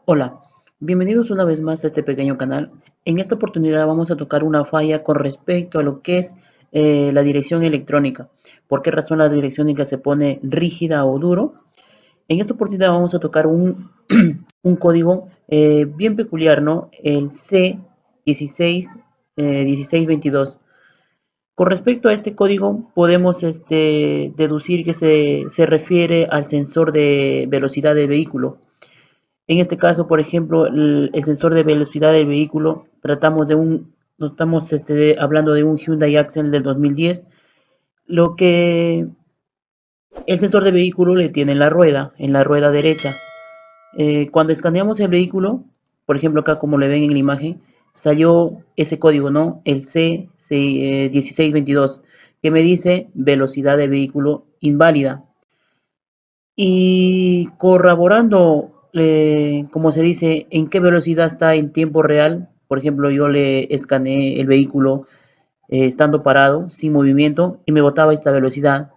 Hola, bienvenidos una vez más a este pequeño canal. En esta oportunidad vamos a tocar una falla con respecto a lo que es la dirección electrónica. ¿Por qué razón la dirección electrónica se pone rígida o duro? En esta oportunidad vamos a tocar un, un código bien peculiar, ¿no? El C16, 1622. Con respecto a este código podemos deducir que se refiere al sensor de velocidad del vehículo. En este caso, por ejemplo, el sensor de velocidad del vehículo, no estamos hablando de un Hyundai Accent del 2010, lo que el sensor de vehículo le tiene en la rueda derecha. Cuando escaneamos el vehículo, por ejemplo acá como le ven en la imagen, salió ese código, ¿no? El C1622, que me dice velocidad de vehículo inválida. Y corroborando, como se dice, en qué velocidad está en tiempo real. Por ejemplo, yo le escaneé el vehículo estando parado, sin movimiento, y me botaba esta velocidad.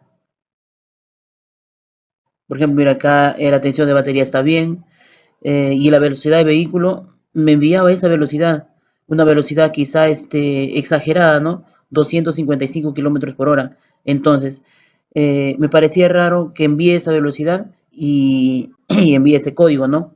Por ejemplo, mira acá, la tensión de batería está bien, y la velocidad del vehículo me enviaba esa velocidad, una velocidad quizá exagerada, ¿no? 255 kilómetros por hora. Entonces, me parecía raro que envíe esa velocidad y envíe ese código, ¿no?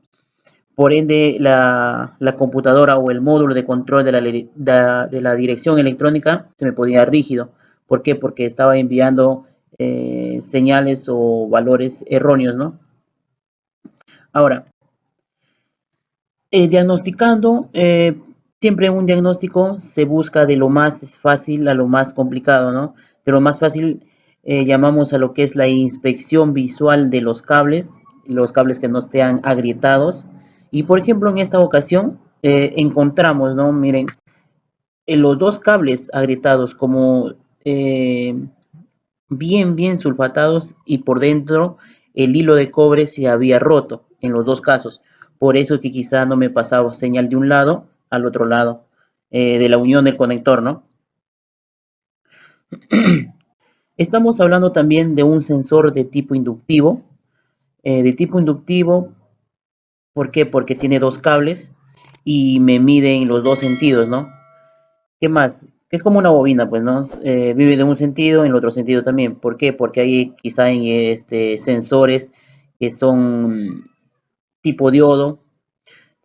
Por ende, la computadora o el módulo de control de la dirección electrónica se me ponía rígido. ¿Por qué? Porque estaba enviando señales o valores erróneos, ¿no? Ahora, diagnosticando, siempre un diagnóstico se busca de lo más fácil a lo más complicado, ¿no? De lo más fácil llamamos a lo que es la inspección visual de los cables que no estén agrietados. Y por ejemplo, en esta ocasión encontramos, ¿no? Miren, en los dos cables agrietados como bien sulfatados y por dentro el hilo de cobre se había roto en los dos casos. Por eso que quizá no me pasaba señal de un lado al otro lado de la unión del conector, ¿no? Estamos hablando también de un sensor de tipo inductivo. ¿Por qué? Porque tiene dos cables y me mide en los dos sentidos, ¿no? ¿Qué más? Que es como una bobina, pues, ¿no? Vive de un sentido, en el otro sentido también. ¿Por qué? Porque hay quizá en sensores que son tipo diodo,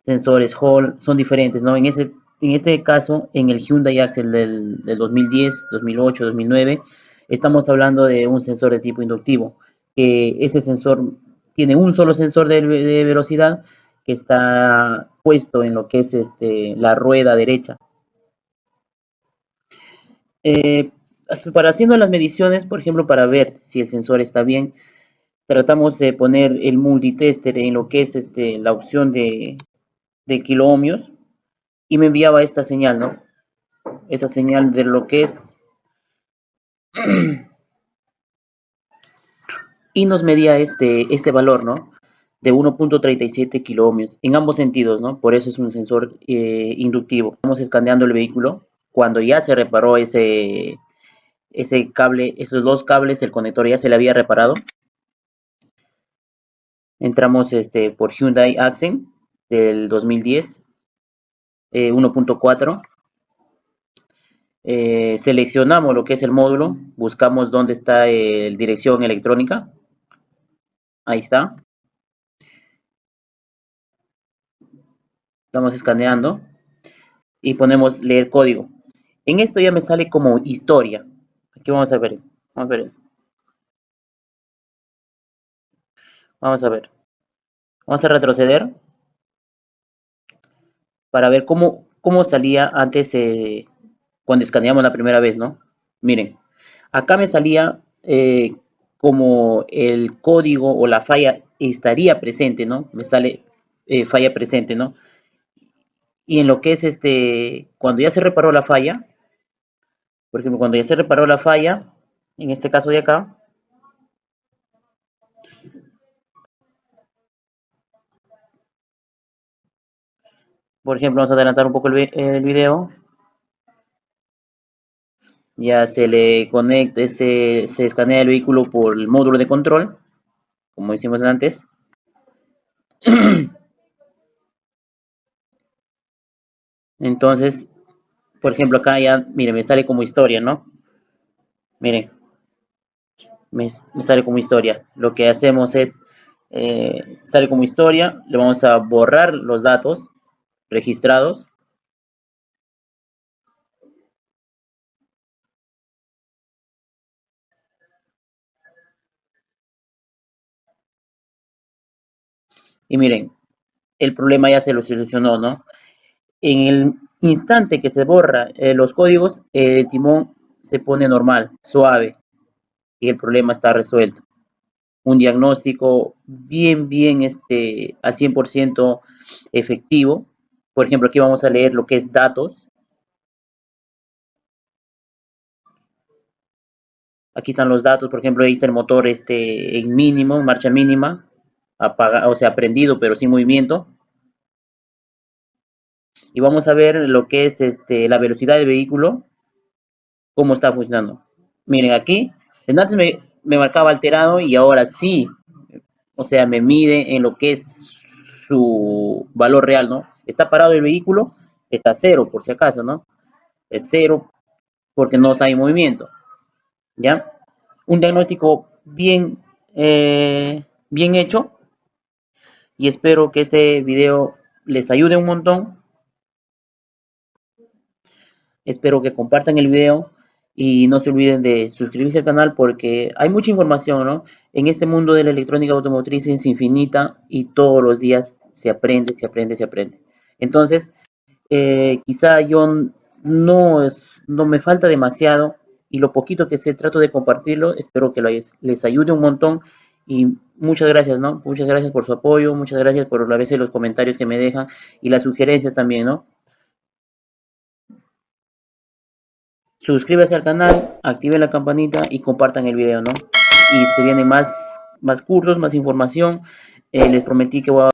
sensores Hall, son diferentes, ¿no? En este caso, en el Hyundai Accent del 2010, 2008, 2009, estamos hablando de un sensor de tipo inductivo, que ese sensor tiene un solo sensor de velocidad que está puesto en lo que es la rueda derecha. Eh, para haciendo las mediciones, por ejemplo, para ver si el sensor está bien, tratamos de poner el multitester en lo que es la opción de kiloohmios y me enviaba esta señal, ¿no? Esa señal de lo que es y nos medía este valor, ¿no? De 1.37 kiloohmios en ambos sentidos, ¿no? Por eso es un sensor inductivo. Estamos escaneando el vehículo cuando ya se reparó ese cable, esos dos cables, el conector ya se le había reparado. Entramos por Hyundai Accent del 2010, 1.4. Seleccionamos lo que es el módulo, buscamos dónde está dirección electrónica. Ahí está. Estamos escaneando y ponemos leer código. En esto ya me sale como historia. Aquí vamos a ver. Vamos a ver. Vamos a ver. Vamos a retroceder para ver cómo salía antes cuando escaneamos la primera vez, ¿no? Miren, acá me salía como el código o la falla estaría presente, ¿no? Me sale falla presente, ¿no? Y en lo que es cuando ya se reparó la falla, por ejemplo, cuando ya se reparó la falla, en este caso de acá, por ejemplo, vamos a adelantar un poco el video, ya se le conecta, se escanea el vehículo por el módulo de control, como hicimos antes, Entonces, por ejemplo, acá ya, miren, me sale como historia, ¿no? Miren, me sale como historia. Lo que hacemos es, sale como historia, le vamos a borrar los datos registrados. Y miren, el problema ya se lo solucionó, ¿no? En el instante que se borra los códigos, el timón se pone normal, suave, y el problema está resuelto. Un diagnóstico bien, al 100% efectivo. Por ejemplo, aquí vamos a leer lo que es datos. Aquí están los datos, por ejemplo, ahí está el motor en mínimo, en marcha mínima, apaga, o sea, prendido pero sin movimiento. Y vamos a ver lo que es la velocidad del vehículo, cómo está funcionando. Miren, aquí, antes me marcaba alterado y ahora sí, o sea, me mide en lo que es su valor real, ¿no? Está parado el vehículo, está cero por si acaso, ¿no? Es cero porque no está en movimiento, ¿ya? Un diagnóstico bien hecho y espero que este video les ayude un montón. Espero que compartan el video y no se olviden de suscribirse al canal porque hay mucha información, ¿no? En este mundo de la electrónica automotriz es infinita y todos los días se aprende. Entonces, quizá yo no me falta demasiado y lo poquito que sé trato de compartirlo, espero que les ayude un montón y muchas gracias, ¿no? Muchas gracias por su apoyo, muchas gracias por a veces los comentarios que me dejan y las sugerencias también, ¿no? Suscríbase al canal, active la campanita y compartan el video, ¿no? Y se vienen más cursos, más información. Les prometí que voy a